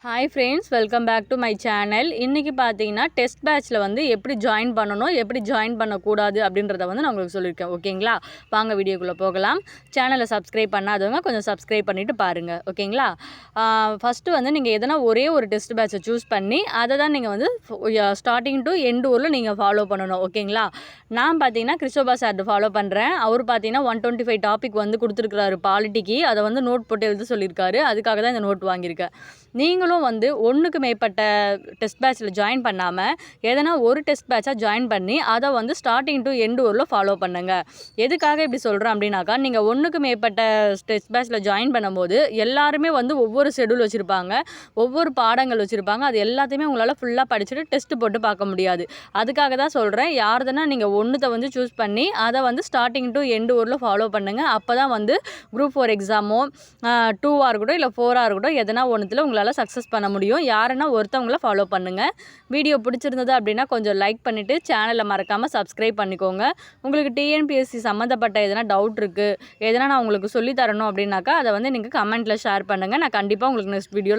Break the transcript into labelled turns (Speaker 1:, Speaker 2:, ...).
Speaker 1: Hi friends, welcome back to my channel. இன்றைக்கி பார்த்தீங்கன்னா test பேட்ச்சில் வந்து எப்படி ஜாயின் பண்ணணும், எப்படி ஜாயின் பண்ணக்கூடாது அப்படின்றத வந்து நான் உங்களுக்கு சொல்லியிருக்கேன். ஓகேங்களா? வாங்க வீடியோக்குள்ளே போகலாம். சேனலை சப்ஸ்கிரைப் பண்ணாதவங்க கொஞ்சம் சப்ஸ்கிரைப் பண்ணிவிட்டு பாருங்கள். ஓகேங்களா? ஃபஸ்ட்டு வந்து நீங்கள் எதனா ஒரே ஒரு டெஸ்ட் பேட்சை சூஸ் பண்ணி அதை தான் நீங்கள் வந்து ஸ்டார்டிங் டு எண்டு ஊரில் நீங்கள் ஃபாலோ பண்ணணும். ஓகேங்களா? நான் பார்த்தீங்கன்னா கிறிஸ்டோபா சார் ஃபாலோ பண்ணுறேன். அவர் பார்த்தீங்கன்னா 125 டாபிக் வந்து கொடுத்துருக்குறாரு பாலிட்டிக்கு. அதை வந்து நோட் போட்டு எழுத சொல்லியிருக்காரு. அதுக்காக தான் இந்த நோட் வாங்கியிருக்கேன். நீங்களும் வந்து ஒன்றுக்கு மேற்பட்ட டெஸ்ட் பேட்சில் ஜாயின் பண்ணாமல் எதனா ஒரு டெஸ்ட் பேட்சாக ஜாயின் பண்ணி அதை வந்து ஸ்டார்டிங் டு எண்டு ஊரில் ஃபாலோ பண்ணுங்கள். எதுக்காக இப்படி சொல்கிறேன் அப்படின்னாக்கா, நீங்கள் ஒன்றுக்கு மேற்பட்ட டெஸ்ட் பேட்சில் ஜாயின் பண்ணும்போது எல்லாருமே வந்து ஒவ்வொரு ஷெடியூல் வச்சுருப்பாங்க, ஒவ்வொரு பாடங்கள் வச்சுருப்பாங்க. அது எல்லாத்தையுமே உங்களால் ஃபுல்லாக படிச்சுட்டு டெஸ்ட் போட்டு பார்க்க முடியாது. அதுக்காக தான் சொல்கிறேன், யாருதுன்னா நீங்கள் ஒன்றுத்தை வந்து சூஸ் பண்ணி அதை வந்து ஸ்டார்டிங் டு எண்டு ஊரில் ஃபாலோ பண்ணுங்கள். அப்போ தான் வந்து குரூப் 4 எக்ஸாமோ 2ஆக இருக்கட்டும் இல்லை 4ஆக இருக்கட்டும், எதனா ஒன்றுத்தில் உங்களால் சக்ஸஸ் பண்ண முடியும். யாருன்னா ஒருத்தவங்கள ஃபாலோ பண்ணுங்கள். வீடியோ பிடிச்சிருந்தது அப்படின்னா கொஞ்சம் லைக் பண்ணிவிட்டு சேனலை மறக்காமல் சப்ஸ்கிரைப் பண்ணிக்கோங்க. உங்களுக்கு டிஎன்பிஎஸ்சி சம்மந்தப்பட்ட எதனா டவுட் இருக்குது, எதனா நான் உங்களுக்கு சொல்லித்தரணும் அப்படின்னாக்கா அதை வந்து நீங்கள் கமெண்ட்டில் ஷேர் பண்ணுங்கள். நான் கண்டிப்பாக உங்களுக்கு நெக்ஸ்ட் வீடியோவில்